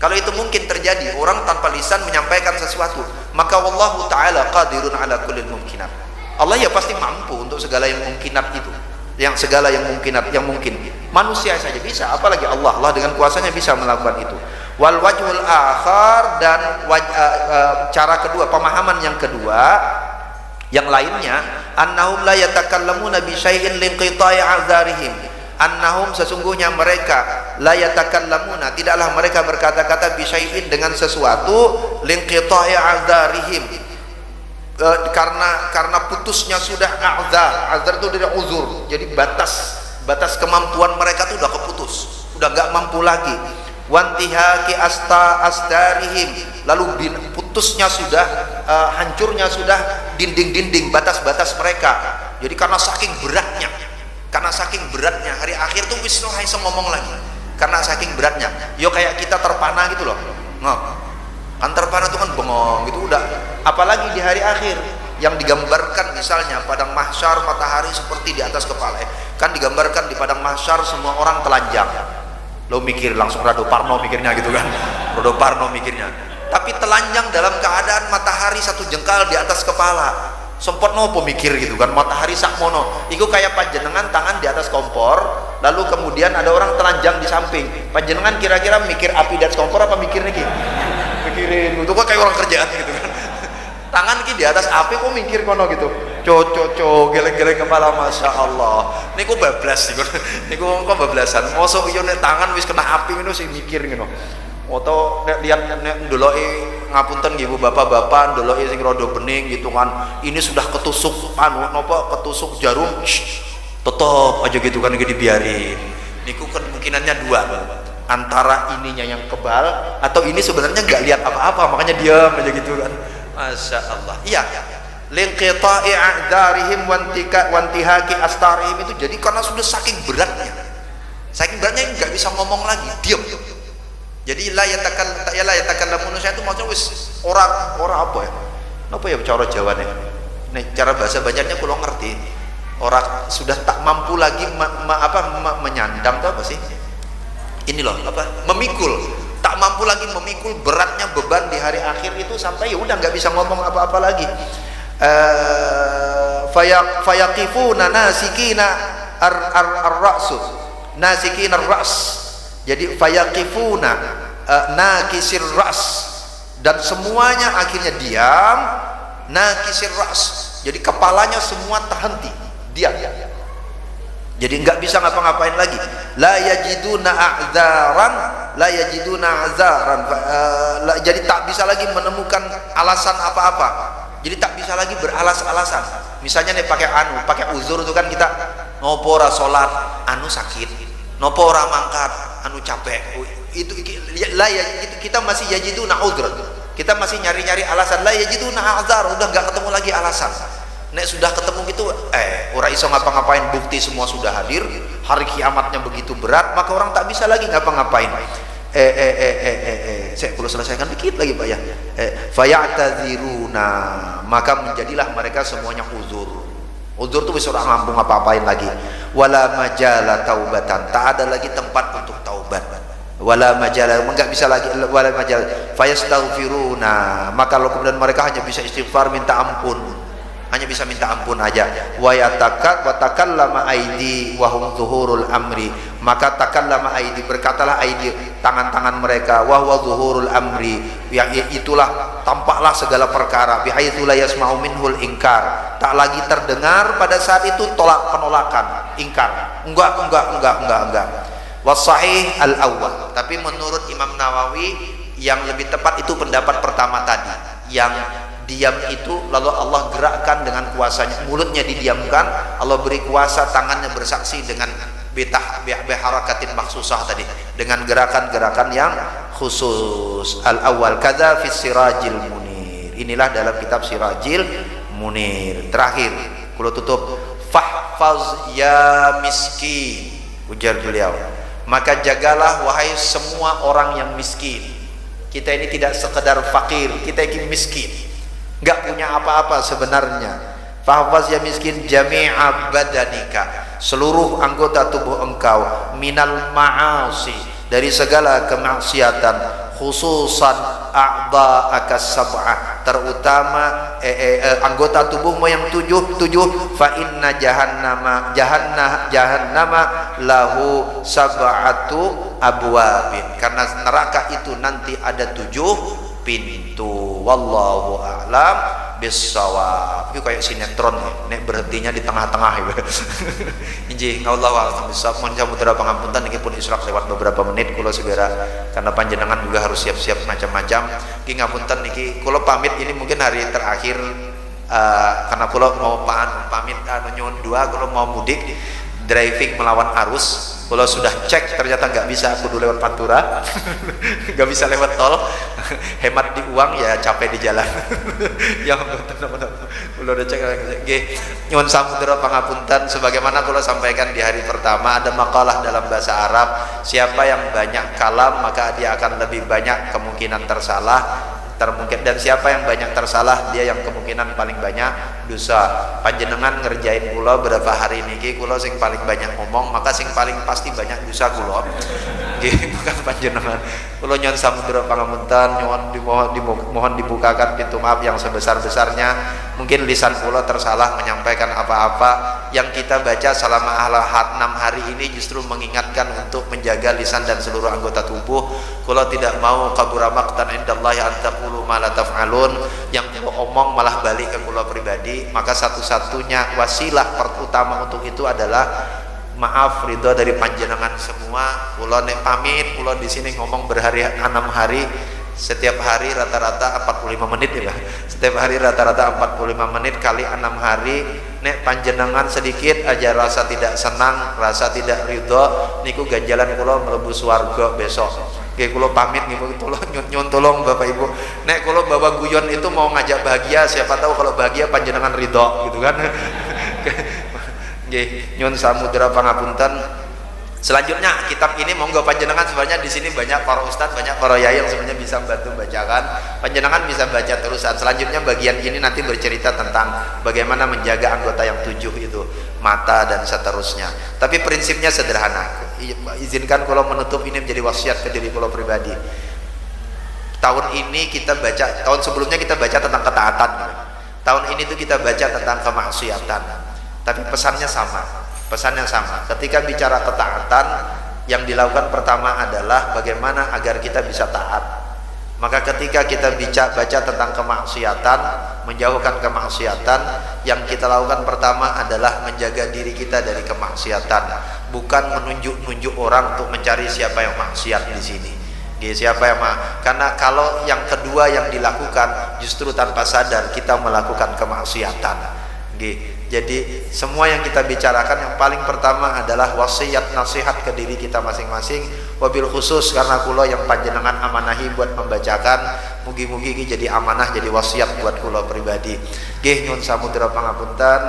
Kalau itu mungkin terjadi, orang tanpa lisan menyampaikan sesuatu, maka wallahu ta'ala qadirun ala kullil mumkinat. Allah ya pasti mampu untuk segala yang mungkinat itu. Yang segala yang mungkinat, yang mungkin. Manusia saja bisa, apalagi Allah. Allah dengan kuasanya bisa melakukan itu. Wal wajhul akhar dan cara kedua, pemahaman yang kedua, yang lainnya, annahum la yatakallamuna bi syai'in linqita'i a'dzarihim. Annahum sesungguhnya mereka la yatakallamuna tidaklah mereka berkata-kata bisyai'in dengan sesuatu linqita'i a'dzarihim karena putusnya sudah a'dzar itu dari uzur jadi batas kemampuan mereka itu udah keputus udah nggak mampu lagi wantihaki astarihim lalu putusnya sudah hancurnya sudah dinding-dinding batas-batas mereka jadi karena saking beratnya hari akhir tuh wis ora iso ngomong lagi karena saking beratnya yo kayak kita terpana gitu loh kan terpana tuh kan bengong gitu udah apalagi di hari akhir yang digambarkan misalnya padang mahsyar matahari seperti di atas kepala kan digambarkan di padang mahsyar semua orang telanjang lo mikir langsung Rado Parno mikirnya gitu kan Rado Parno mikirnya tapi telanjang dalam keadaan matahari satu jengkal di atas kepala sempat nopo mikir gitu kan matahari sakmono iku kayak panjenengan tangan di atas kompor lalu kemudian ada orang telanjang di samping. Panjenengan kira-kira mikir api dan kompor apa mikir niki? Mikirin itu kok kayak orang kerjaan gitu kan. Tangan ki di atas api kok mikir kono gitu. Coco geleng-geleng kepala, masya Allah. Niku bablas niku kok bablasan. Mosok yo nek tangan wis kena api ngono sing mikir ngono. Oto nek lihat nek ndeloki ngapunten nggih Bu bapak-bapak ndeloki sing rada bening gitu kan. Ini sudah ketusuk anu napa ketusuk jarum. Tetep aja gitu kan dibiarin. Niku kemungkinannya dua. Antara ininya yang kebal atau ini sebenarnya nggak lihat apa-apa makanya diam aja gitu kan. Masya Allah. Iya. Linqita'i a'dzarihim wantihaki astarihim itu jadi karena sudah saking beratnya nggak bisa ngomong lagi, diam. Jadi la yatakallamun saya itu maksudnya wis orang apa ya? Apa ya cara Jawane? Nek cara bahasa Banjarnya kula ngerti. Orang sudah tak mampu lagi menyandang itu apa sih? Ini loh apa? Memikul. Tak mampu lagi memikul beratnya beban di hari akhir itu sampai ya udah nggak bisa ngomong apa-apa lagi. Fayaqifuna nasikina ar-ra'su nasikina ar-ra's. Jadi fayaqifuna nakisir ra's dan semuanya akhirnya diam. Nakisir ra's, jadi kepalanya semua terhenti, diam. Jadi nggak bisa ngapa-ngapain lagi. La yajiduna a'zaran, jadi tak bisa lagi menemukan alasan apa-apa. Jadi tak bisa lagi beralas-alasan. Misalnya nih pakai uzur itu kan kita nopo ora salat, anu sakit, nopo ora mangkat, anu capek. Itu kita masih yajiduna uzr. Kita masih nyari-nyari alasan. La yajiduna a'zar, udah nggak ketemu lagi alasan. Nek sudah ketemu gitu, ora iso ngapa-ngapain, bukti semua sudah hadir, hari kiamatnya begitu berat, maka orang tak bisa lagi ngapa-ngapain. Saya perlu selesaikan dikit lagi Pak ya. Fayatadziruna, maka menjadilah mereka semuanya uzur. Uzur tuh bisa orang ngambung apa-apain lagi. Wala majala taubatan, tak ada lagi tempat untuk taubat. Wala majala, enggak bisa lagi. Wala majala fayastaghfiruna, maka kalau kemudian mereka hanya bisa istighfar, minta ampun. Hanya bisa minta ampun aja. Wa takallama aidi wa hum zuhurul amri, maka takallama aidi, berkatalah aidi, tangan-tangan mereka, wa huwa zuhurul amri, yang itulah tampaklah segala perkara, bihaitsu la yasma'u minhul ingkar, tak lagi terdengar pada saat itu penolakan, ingkar, enggak. Wasahih al awwal, tapi menurut Imam Nawawi yang lebih tepat itu pendapat pertama tadi, yang diam itu lalu Allah gerakkan dengan kuasanya, mulutnya didiamkan, Allah beri kuasa, tangannya bersaksi dengan biharakatin maksusah tadi, dengan gerakan-gerakan yang khusus. Al awal kadza fi sirajil munir, inilah dalam kitab Sirajil Munir. Terakhir kulo tutup, fahfaz ya miskin, ujar beliau, maka jagalah wahai semua orang yang miskin. Kita ini tidak sekedar fakir, kita ini miskin, nggak punya apa-apa sebenarnya. Fahfaz ya miskin jami'a badanika, seluruh anggota tubuh engkau, minal ma'asi, dari segala kemaksiatan, khususan a'dha'aka sab'ah, terutama anggota tubuhmu yang tujuh. Fa inna jahannama lahu sab'atu abwabin, karena neraka itu nanti ada 7 pintu. Wallahu a'lam bissawab. Itu kayak sinetron nek berhentinya di tengah-tengah gitu. Injih wallahu a'lam bissawab. Mohon samudra pangapunten niki pun israk lewat beberapa menit kula segera karena panjenengan juga harus siap-siap macam-macam. Ki ngapunten niki kula pamit, ini mungkin hari terakhir karena kula mau pamit nyuwun dua, kula mau mudik driving melawan arus. Kalau sudah cek ternyata nggak bisa kudu lewat Pantura, nggak bisa lewat tol, hemat di uang ya capek di jalan. Yang benar-benar kalau udah cek, nyuwun samudra pangapunten. Sebagaimana kalau sampaikan di hari pertama, ada makalah dalam bahasa Arab, siapa yang banyak kalam maka dia akan lebih banyak kemungkinan tersalah. antara mungkin, dan siapa yang banyak tersalah dia yang kemungkinan paling banyak dosa. Panjenengan ngerjain kula berapa hari niki kula sing paling banyak ngomong, maka sing paling pasti banyak dosa kula. Nggih, bukan panjenengan. Kula nyuwun samudra pangapunten, mohon dibukakan pintu maaf yang sebesar-besarnya. Mungkin lisan kula tersalah menyampaikan apa-apa yang kita baca selama 6 hari ini justru mengingatkan untuk menjaga lisan dan seluruh anggota tubuh. Kula tidak mau kabura maqtan indallahi an taqulu ma la taf'alun, yang kula omong malah balik ke kula pribadi. Maka satu-satunya wasilah pertama untuk itu adalah maaf ridho dari panjenengan semua. Kula nek pamit, kula di sini ngomong berhari 6 hari, setiap hari rata-rata 45 menit ya. Setiap hari rata-rata 45 menit kali 6 hari. Nek panjenengan sedikit aja rasa tidak senang, rasa tidak ridho, niku ganjalan kula mlebu swarga besok. Oke, kula pamit niku, nyun tolong Bapak Ibu. Nek kula bawa guyon itu mau ngajak bahagia, siapa tahu kalau bahagia panjenengan ridho gitu kan. Nggih, nyun samudra pangapunten. Selanjutnya kitab ini monggo panjenengan, sebenarnya di sini banyak para ustadz, banyak para yai yang sebenarnya bisa bantu bacakan. Panjenengan bisa baca terusan. Selanjutnya bagian ini nanti bercerita tentang bagaimana menjaga anggota yang 7 itu, mata dan seterusnya. Tapi prinsipnya sederhana. Izinkan kalau menutup ini menjadi wasiat ke diri kalau pribadi. Tahun ini kita baca, tahun sebelumnya kita baca tentang ketaatan. Tahun ini tuh kita baca tentang kemaksiatan. Tapi pesannya sama. Pesannya sama. Ketika bicara ketaatan, yang dilakukan pertama adalah bagaimana agar kita bisa taat. Maka ketika kita baca tentang kemaksiatan, menjauhkan kemaksiatan, yang kita lakukan pertama adalah menjaga diri kita dari kemaksiatan, bukan menunjuk-nunjuk orang untuk mencari siapa yang maksiat di sini. Siapa yang karena kalau yang kedua yang dilakukan justru tanpa sadar kita melakukan kemaksiatan. Jadi semua yang kita bicarakan yang paling pertama adalah wasiat nasihat ke diri kita masing-masing. Wabil khusus karena kula yang panjenengan amanahi buat membacakan, mugi-mugi ini jadi amanah, jadi wasiat buat kula pribadi. Nggih, nyuwun samudra pangapunten,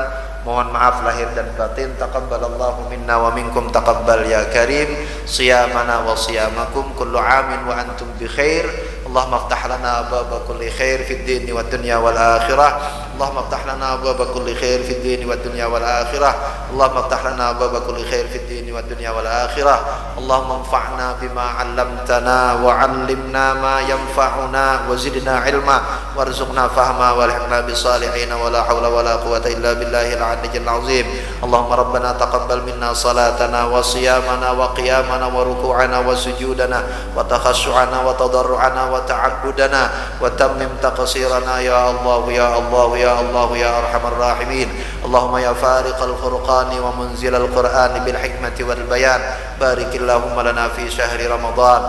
mohon maaf lahir dan batin. Taqabbalallahu minna wa minkum taqabbal ya karim. Siyamana wa siyamakum kullu amin wa antum bi khair. Allahumma aftah lana ababa kulli khair fid dini wad dunya wal akhirah. Allahumma aftah lana ababa kulli khair fid dini wad dunya wal akhirah. Allahumma aftah lana ababa kulli khair fid dini wad dunya wal akhirah. Allahumma anfa'na bima 'allamtana wa 'allimna ma yanfa'una wa zidna 'ilma warzuqna fahma walhiqna bis salihin wa la haula wa la quwwata illa billahil 'aliyyil 'azim. Allahumma rabbana taqabbal minna salatana wa siyamana wa qiyamana wa ruku'ana wa sujudana wa takhashu'ana wa tadarru'ana wa ta'abbudana wa tammim taqsirana ya Allah ya Allah ya Allah ya arhamar rahimin. Allahumma ya fariqal furqani wa munzilal qur'ani bil hikmati wal bayan, barikillahumma lana fi syahri ramadan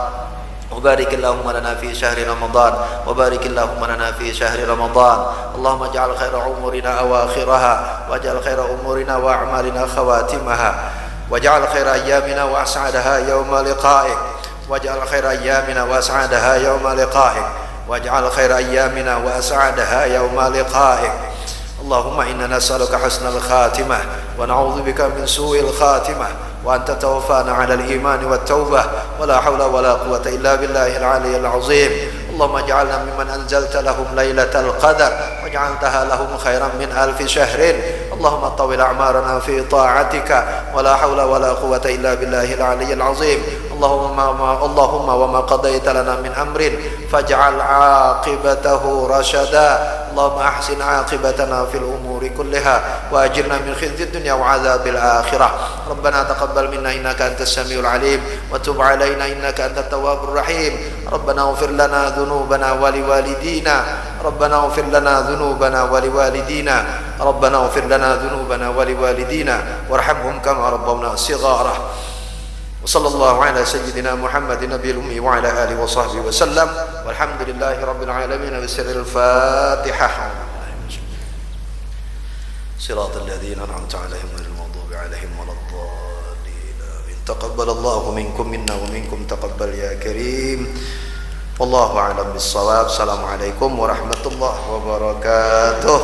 وبارك اللهم لنا في شهر رمضان وبارك اللهم لنا في شهر رمضان. اللهم اجعل خير عمرنا أواخرها واجعل خير أمورنا وأعمالنا خواتمها واجعل خير أيامنا وأسعدها يوم لقائك واجعل خير أيامنا وأسعدها يوم لقائك واجعل خير أيامنا وأسعدها يوم لقائك. اللهم إنا نسألك حسن الخاتمة ونعوذ بك من سوء الخاتمة وأن تتوفانا على الإيمان والتوبة ولا حول ولا قوة إلا بالله العلي العظيم. اللهم اجعلنا ممن أنزلت لهم ليلة القدر واجعلتها لهم خيرا من 1000 شهر. اللهم طول أعمارنا في طاعتك ولا حول ولا قوة إلا بالله العلي العظيم. اللهم وما قضيت لنا من أمر فاجعل عاقبته رشدا. اللهم أحسن عاقبتنا في الأمور كلها وأجرنا من خزي الدنيا وعذاب الآخرة. ربنا تقبل منا إنك أنت السميع العليم وتب علينا إنك أنت التواب الرحيم. ربنا اغفر لنا ذنوبنا ولوالدينا ربنا اغفر لنا ذنوبنا ولوالدينا ربنا اغفر لنا ذنوبنا ولوالدينا وارحمهم كما ربونا صغارا. وصلى الله على سيدنا محمد النبي الأمي وعلى آله وصحبه وسلم والحمد لله رب العالمين. بسر الفاتحة. صراط الذين أنعمت عليهم غير المغضوب عليهم ولا الضالين. تقبل الله منكم منا ومنكم تقبل يا كريم. والله أعلم بالصواب. السلام عليكم ورحمة الله وبركاته.